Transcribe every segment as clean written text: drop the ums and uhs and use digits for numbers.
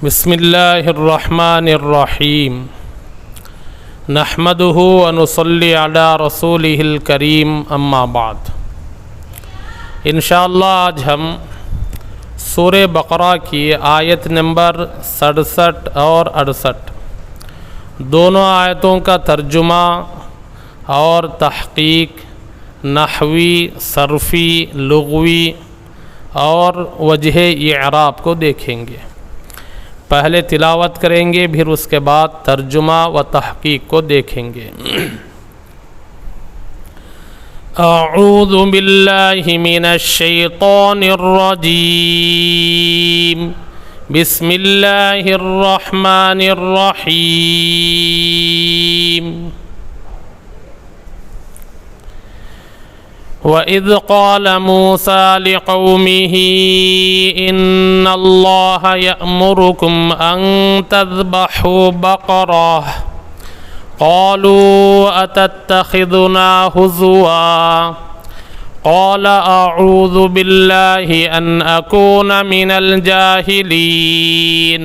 بسم اللہ الرحمن الرحیم نحمدہ ونصلی علی رسولہ الکریم اما بعد۔ انشاءاللہ آج ہم سورہ بقرہ کی آیت نمبر 67 اور 68 دونوں آیتوں کا ترجمہ اور تحقیق نحوی، صرفی، لغوی اور وجہ اعراب کو دیکھیں گے۔ پہلے تلاوت کریں گے، پھر اس کے بعد ترجمہ و تحقیق کو دیکھیں گے۔ اعوذ باللہ من الشیطان الرجیم، بسم اللہ الرحمن الرحیم۔ وَإِذْ قَالَ مُوسَى لِقَوْمِهِ إِنَّ اللَّهَ يَأْمُرُكُمْ أَن تَذْبَحُوا بَقَرَةً قَالُوا أَتَتَّخِذُنَا هُزُوًا قَالَ أَعُوذُ بِاللَّهِ أَنْ أَكُونَ مِنَ الْجَاهِلِينَ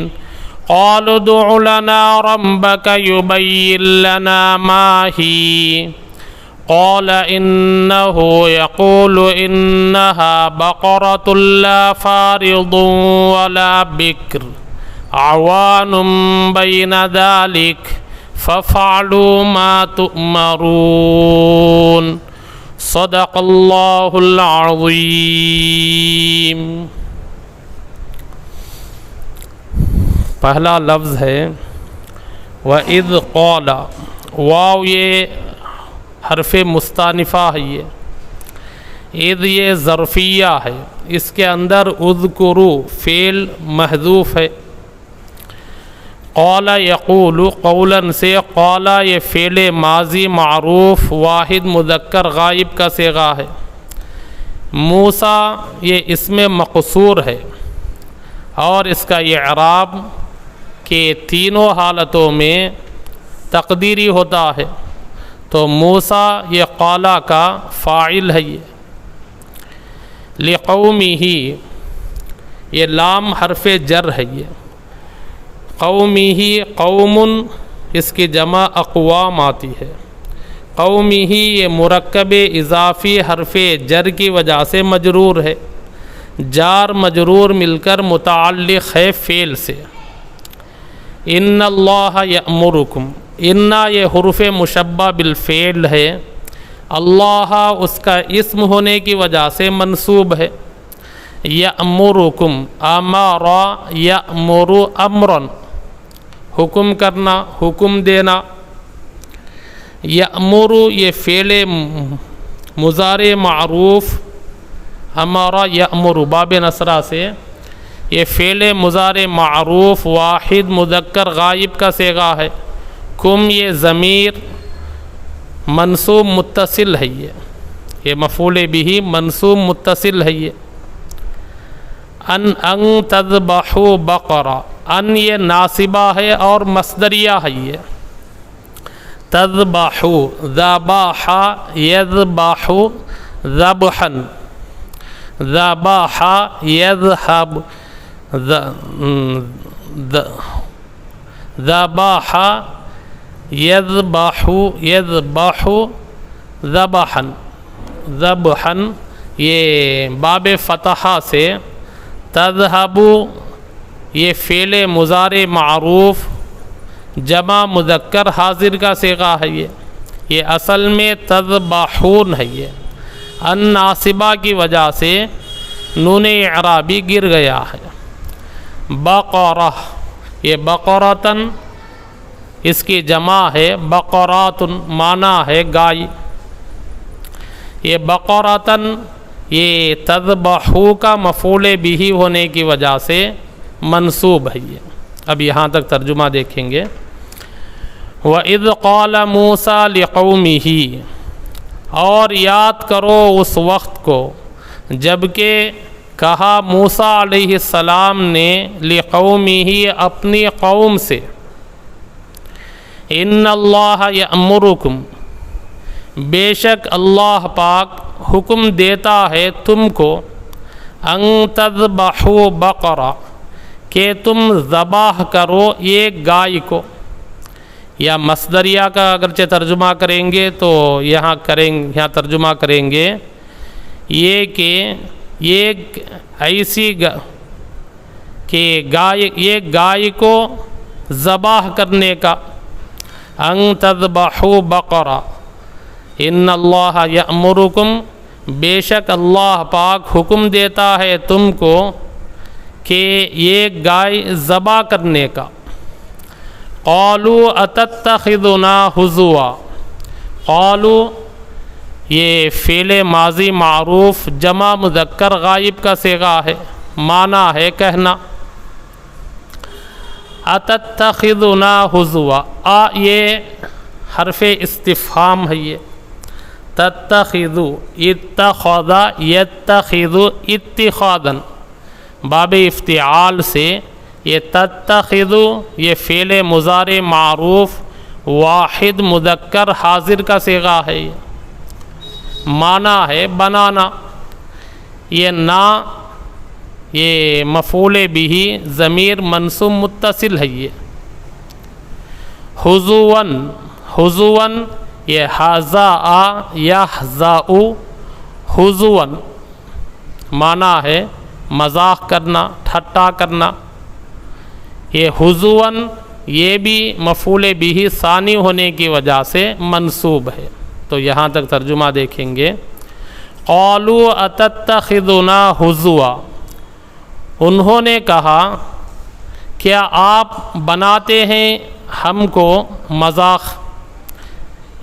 قَالُوا ادْعُ لَنَا رَبَّكَ يُبَيِّن لَّنَا مَا هِيَ قال إنه يقول إنها بقرة لا فارض ولا بكر عوان بين ذلك فافعلوا ما تؤمرون صدق اللہ العظیم۔ پہلا لفظ ہے وَإِذْ قَالَ، واو یہ حرف مستانفہ ہے، اذ یہ ظرفیہ ہے، اس کے اندر اذکرو فعل محذوف ہے۔ قال یقول قولاً سے قال یہ فعل ماضی معروف واحد مذکر غائب کا صیغہ ہے۔ موسیٰ یہ اسم مقصور ہے اور اس کا اعراب کے تینوں حالتوں میں تقدیری ہوتا ہے، تو موسیٰ یہ قالا کا فاعل ہے۔ لقومہ یہ لام حرف جر ہے۔ قومہ قوم اس کی جمع اقوام آتی ہے۔ قومہ یہ مرکب اضافی حرف جر کی وجہ سے مجرور ہے، جار مجرور مل کر متعلق ہے فعل سے۔ ان اللہ یأمرکم، انا یہ حرف مشبہ بالفعل ہے، اللہ اس کا اسم ہونے کی وجہ سے منصوب ہے۔ یأمرکم امر یأمر امرا، حکم کرنا، حکم دینا۔ یأمر یہ فعل مضارع معروف امر یأمر باب نصرہ سے، یہ فعل مضارع معروف واحد مذکر غائب کا صیغہ ہے۔ کم یہ ضمیر منصوب متصل ہے، یہ مفعول بہ منصوب متصل ہے۔ ان تذبحوا بقرہ، ان یہ ناصبہ ہے اور مصدریہ ہے۔ تذبحوا ذبح یذبح ذبحا، ذبح یذهب ذبح یذبح یذبح ذبحا، ذبحا یہ باب فتحہ سے۔ تذهب یہ فعل مضارع معروف جمع مذکر حاضر کا صیغہ ہے، یہ اصل میں تذبحون ہے، ان ناصبہ کی وجہ سے نون اعرابی گر گیا ہے۔ بقرہ یہ بقرتن اس کی جمع ہے، بقراتن معنی ہے گائے۔ یہ بقراتن یہ تذبحو کا مفعول بہ ہونے کی وجہ سے منصوب ہے۔ اب یہاں تک ترجمہ دیکھیں گے۔ وَإِذْ قَالَ مُوسَى لِقَوْمِهِ، اور یاد کرو اس وقت کو جبکہ کہا موسیٰ علیہ السلام نے لقومہ اپنی قوم سے، ان اللہ یأمرکم، بے شک اللہ پاک حکم دیتا ہے تم کو، ان تذبحوا بقرہ، کہ تم ذبح کرو ایک گائے کو، یا مصدریہ کا اگرچہ ترجمہ کریں گے تو یہاں ترجمہ کریں گے یہ کہ ایک ایسی کہ ایک گائے کو ذبح کرنے کا، ان تذبحوا بقرہ ان اللہ یأمرکم، بے شک اللہ پاک حکم دیتا ہے تم کو کہ ایک گائے ذبح کرنے کا۔ قالوا اتتخذنا ہزوا، قالوا یہ فعل ماضی معروف جمع مذکر غائب کا صیغہ ہے، معنی ہے کہنا۔ اتتخذنا ہزوا، یہ حرف استفہام ہے، یہ تتخذو اتخذ یتخذ اتخاذا، باب افتعال سے یہ تتخذو یہ فعل مضارع معروف واحد مذکر حاضر کا صیغہ ہے، معنی ہے بنانا۔ یہ نا یہ مفعول بہ ضمیر منصوب متصل ہے، یہ حضواً، حضواً یہ حذاء یحذاء، حضواً معنی ہے مذاق کرنا، ٹھٹا کرنا۔ یہ حضواً یہ بھی مفعول بہ ثانی ہونے کی وجہ سے منصوب ہے، تو یہاں تک ترجمہ دیکھیں گے۔ قالوا اتتخذنا ہزوا، انہوں نے کہا کیا آپ بناتے ہیں ہم کو مذاق،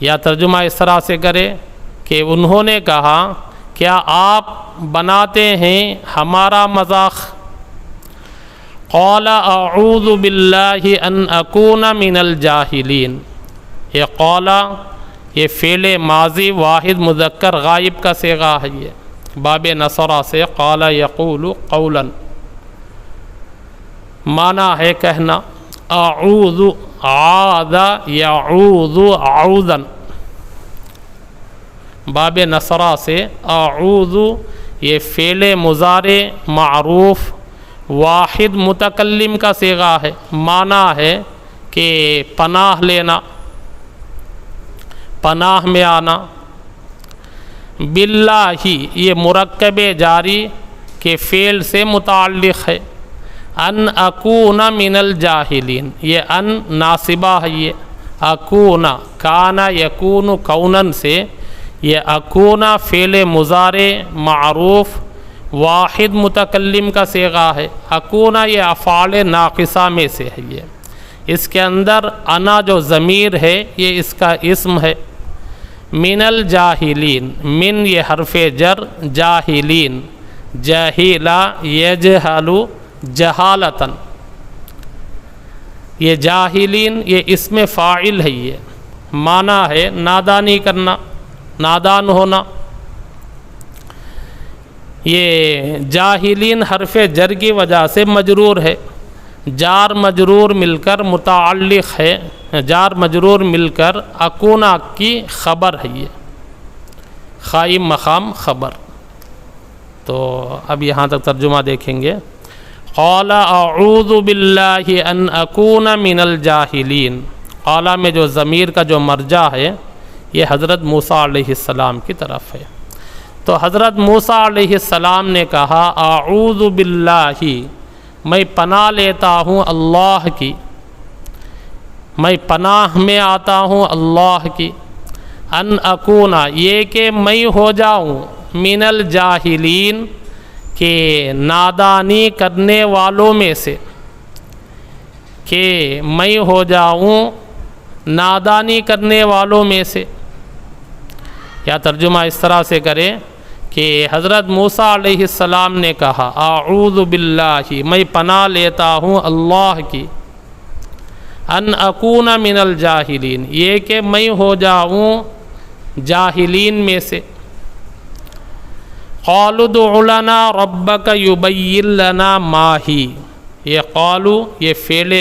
یا ترجمہ اس طرح سے کرے کہ انہوں نے کہا کیا آپ بناتے ہیں ہمارا مذاق۔ قال اعوذ باللہ ان اکون من الجاہلین، یہ قولا یہ فعل ماضی واحد مذکر غائب کا صیغہ ہے، یہ باب نصرہ سے قال یقول قولا، معنی ہے کہنا۔ اعوذ عاذ یعوذ عوذا، باب نصرہ سے اعوذ یہ فعل مضارع معروف واحد متکلم کا صیغہ ہے، معنی ہے کہ پناہ لینا، پناہ میں آنا۔ باللہ یہ مرکب جاری کے فعل سے متعلق ہے۔ ان اکون من الجاہلین، یہ ان ناصبہ ہے، یہ اکون کانا یکون کونن سے، یہ اکون فعل مضارع معروف واحد متکلم کا صیغہ ہے۔ اکون یہ افعال ناقصہ میں سے ہے، یہ اس کے اندر انا جو ضمیر ہے یہ اس کا اسم ہے۔ من الجاہلین، من یہ حرف جر، جاہلین جاہلا یجہل جہالتاً، یہ جاہلین یہ اسم فاعل ہے، یہ معنی ہے نادانی کرنا، نادان ہونا۔ یہ جاہلین حرف جر کی وجہ سے مجرور ہے، جار مجرور مل کر متعلق ہے، جار مجرور مل کر اکونا کی خبر ہے، یہ قائم مقام خبر۔ تو اب یہاں تک ترجمہ دیکھیں گے۔ قال اعوذ باللہ ان اکون من الجاہلین، قال میں جو ضمیر کا جو مرجع ہے یہ حضرت موسیٰ علیہ السلام کی طرف ہے۔ تو حضرت موسیٰ علیہ السلام نے کہا اعوذ باللہ، میں پناہ لیتا ہوں اللہ کی، میں پناہ میں آتا ہوں اللہ کی، ان اکونا یہ کہ میں ہو جاؤں، من الجاہلین کہ نادانی کرنے والوں میں سے، کہ میں ہو جاؤں نادانی کرنے والوں میں سے۔ یا ترجمہ اس طرح سے کرے کہ حضرت موسیٰ علیہ السلام نے کہا اعوذ باللہ، میں پناہ لیتا ہوں اللہ کی، ان اکون من الجاہلین یہ کہ میں ہو جاؤں جاہلین میں سے۔ قالوا ادع لنا ربک یبین لنا ما ہی، یہ قالوا یہ فعل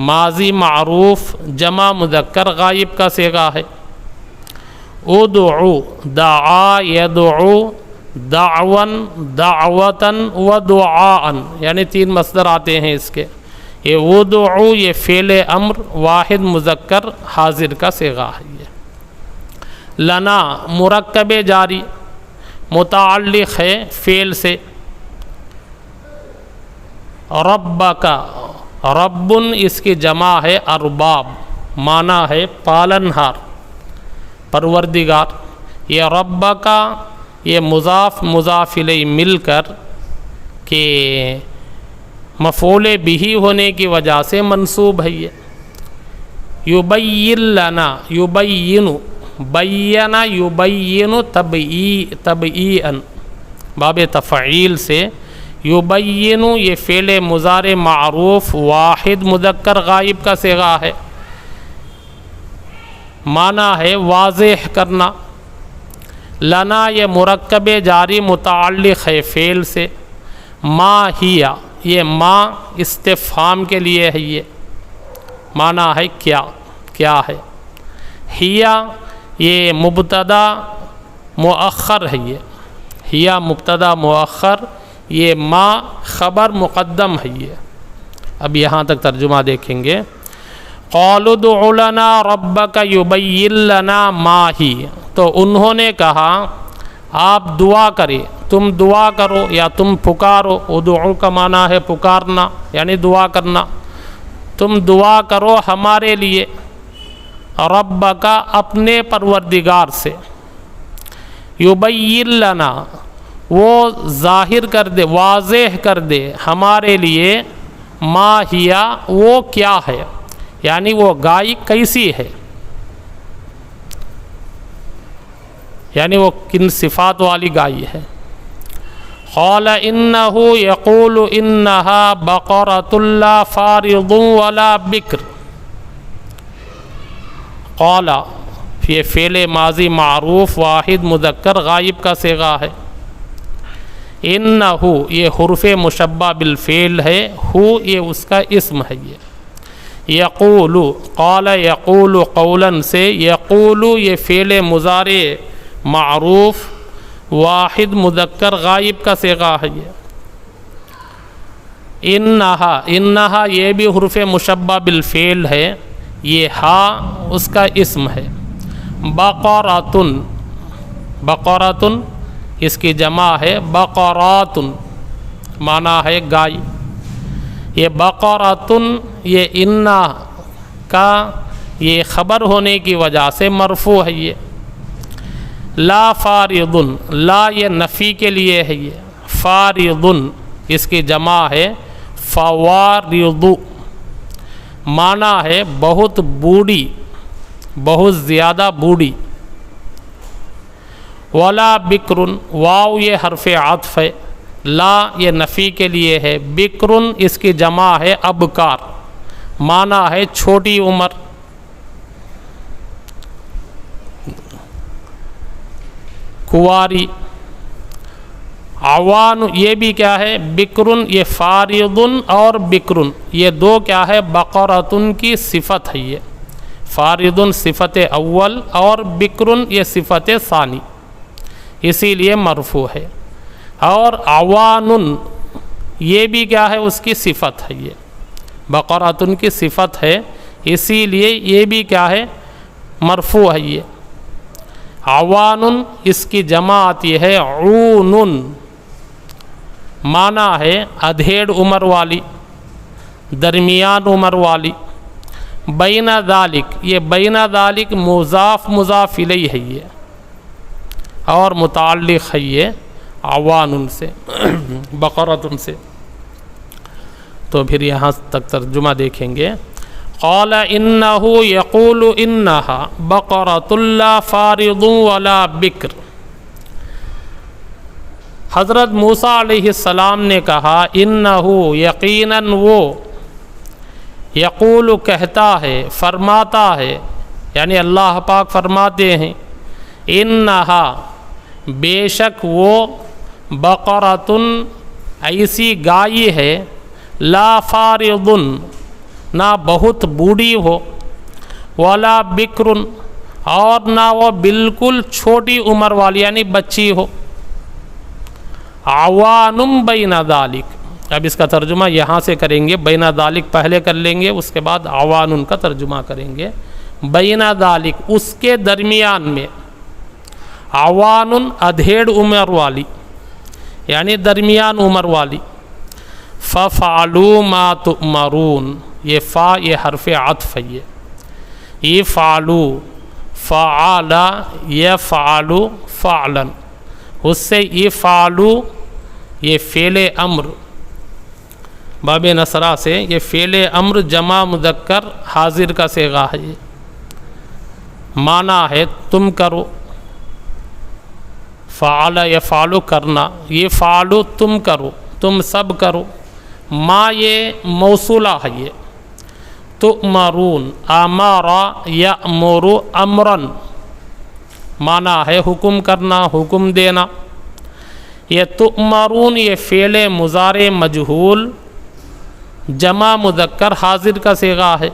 ماضی معروف جمع مذکر غائب کا صیغہ ہے۔ ادعو دعا یدعو دعون دعوتن و دعاءن، یعنی 3 مصدر آتے ہیں اس کے۔ یہ ودعو یہ فعل امر واحد مذکر حاضر کا صیغہ ہے۔ یہ لنا مرکب جاری متعلق ہے فعل سے، ربک ربن اس کی جمع ہے ارباب، معنی ہے پالنہار پروردگار۔ یہ ربک یہ مضاف مضاف الیہ مل کر کہ مفعول بہ ہونے کی وجہ سے منصوب ہے۔ یہ یبین لنا یبین بین یبین تبیئن باب تفعیل سے، یبین یہ فعل مضارع معروف واحد مذکر غائب کا صیغہ ہے، معنی ہے واضح کرنا۔ لنا یہ مرکب جاری متعلق ہے فعل سے، ما ہیا یہ ما استفہام کے لیے ہے، یہ معنی ہے کیا کیا ہے۔ ہیا یہ مبتدا مؤخر ہے، یہ ہیا مبتدا مؤخر، یہ ما خبر مقدم ہے۔ یہ اب یہاں تک ترجمہ دیکھیں گے۔ قالوا ادع لنا ربک یبین لنا ما ہی، تو انہوں نے کہا آپ دعا کریں، تم دعا کرو یا تم پکارو، ادعو کا معنی ہے پکارنا یعنی دعا کرنا، تم دعا کرو ہمارے لیے، ربک اپنے پروردگار سے، یبین لنا وہ ظاہر کر دے واضح کر دے ہمارے لیے، ما ہیا وہ کیا ہے، یعنی وہ گائے کیسی ہے، یعنی وہ کن صفات والی گائے ہے۔ قال انہ یقول انہا بقرۃ لا فارض ولا بکر، قال یہ فعل ماضی معروف واحد مذکر غائب کا صیغہ ہے۔ انہ یہ حرف مشبہ بالفعل ہے، ہو یہ اس کا اسم ہے۔ یہ یقول قال یقول قولا سے، یقول یہ فعل مضارع معروف واحد مذکر غائب کا صیغہ ہے۔ یہ انہا یہ بھی حرف مشبہ بالفعل ہے، یہ ہا اس کا اسم ہے۔ بقراتن بقراتن اس کی جمع ہے بقراتن، معنی ہے گائے۔ یہ بقراتن یہ انہا کا یہ خبر ہونے کی وجہ سے مرفوع ہے۔ یہ لا فارضن لا یہ نفی کے لیے ہے، یہ فارضن اس کی جمع ہے فوارض، معنی ہے بہت بوڑھی بہت زیادہ بوڑھی۔ ولا بکرن واو یہ حرف عطف ہے، لا یہ نفی کے لیے ہے، بکرن اس کی جمع ہے ابکار، معنی ہے چھوٹی عمر۔ کواری عوان یہ بھی کیا ہے بکرن، یہ فارضن اور بکرن یہ دو کیا ہے بقرۃن کی صفت ہے۔ یہ فارضن صفت اول اور بکرن یہ صفت ثانی، اسی لیے مرفوع ہے۔ اور عوان یہ بھی کیا ہے اس کی صفت ہے، یہ بقرۃن کی صفت ہے، اسی لیے یہ بھی کیا ہے مرفوع ہے۔ یہ عوان اس کی جمع آتی ہے عون، معنی ہے ادھیڑ عمر والی درمیان عمر والی۔ بین ذالک یہ بین ذالک مضاف مضاف الیہ ہے، یہ اور متعلق ہے یہ عوان سے بقرۃ سے۔ تو پھر یہاں تک ترجمہ دیکھیں گے۔ قال انہ یقول انہا بقرۃ لا فارض ولا بکر، حضرت موسیٰ علیہ السلام نے کہا انہ یقیناً وہ، یقول کہتا ہے فرماتا ہے، یعنی اللہ پاک فرماتے ہیں انہا بے شک وہ بقرۃن ایسی گائے ہے، لا فارضن نہ بہت بوڑھی ہو، ولا بکرن اور نہ وہ بالکل چھوٹی عمر والی یعنی بچی ہو۔ عوانم بین ذالک. اب اس کا ترجمہ یہاں سے کریں گے، بین ذالک پہلے کر لیں گے، اس کے بعد عوانن کا ترجمہ کریں گے. بین ذالک اس کے درمیان میں، عوانن ادھیڑ عمر والی یعنی درمیان عمر والی. ففعلوا ما تؤمرون، یہ فا یہ حرف عطف ہے. یہ فعلو فعل یفعل فعلا، اس سے یہ فعلو یہ فعل امر باب نصرہ سے، یہ فعل امر جمع مذکر حاضر کا صیغہ ہے. معنی ہے تم کرو، فعل یفعل کرنا، یہ فعلو تم کرو، تم سب کرو. ما یہ موصولہ ہے. یہ تؤمرون امر یأمر امرا، معنی ہے حکم کرنا، حکم دینا. یہ تؤمرون یہ فعل مضارع مجہول جمع مذکر حاضر کا صیغہ ہے.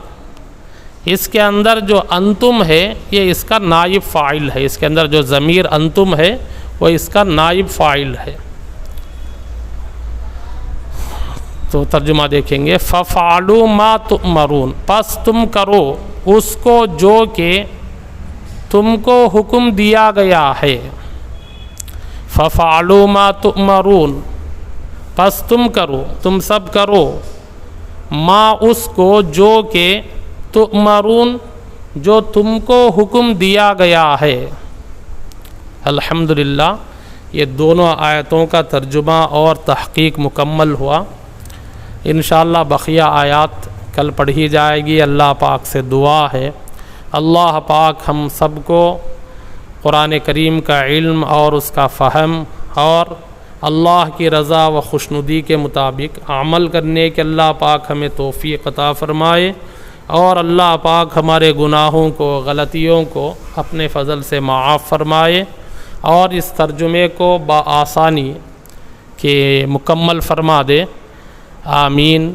اس کے اندر جو انتم ہے یہ اس کا نائب فاعل ہے. اس کے اندر جو ضمیر انتم ہے وہ اس کا نائب فاعل ہے. تو ترجمہ دیکھیں گے. ففعلوا ما تؤمرون، پس تم کرو اس کو جو کہ تم کو حکم دیا گیا ہے. ففعلوا ما تؤمرون، پس تم کرو، تم سب کرو، ما اس کو جو کہ تؤمرون جو تم کو حکم دیا گیا ہے. الحمدللہ یہ دونوں آیتوں کا ترجمہ اور تحقیق مکمل ہوا. انشاءاللہ بقیہ آیات کل پڑھی جائے گی. اللہ پاک سے دعا ہے اللہ پاک ہم سب کو قرآن کریم کا علم اور اس کا فہم اور اللہ کی رضا و خوشنودی کے مطابق عمل کرنے کے اللہ پاک ہمیں توفیق عطا فرمائے، اور اللہ پاک ہمارے گناہوں کو، غلطیوں کو اپنے فضل سے معاف فرمائے، اور اس ترجمے کو بآسانی کہ مکمل فرما دے. آمین.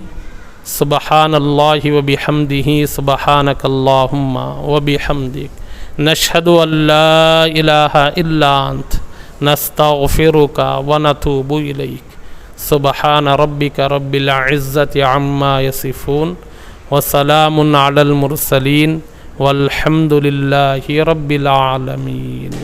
سبحان اللہ و بحمدہ، سبحانک اللہم و بحمدک، نشہد ان لا الہ الا انت، نستغفرک و نتوب الیک. سبحان ربک رب العزت عما یصفون، وسلام علی المرسلین، والحمد للہ رب العالمین.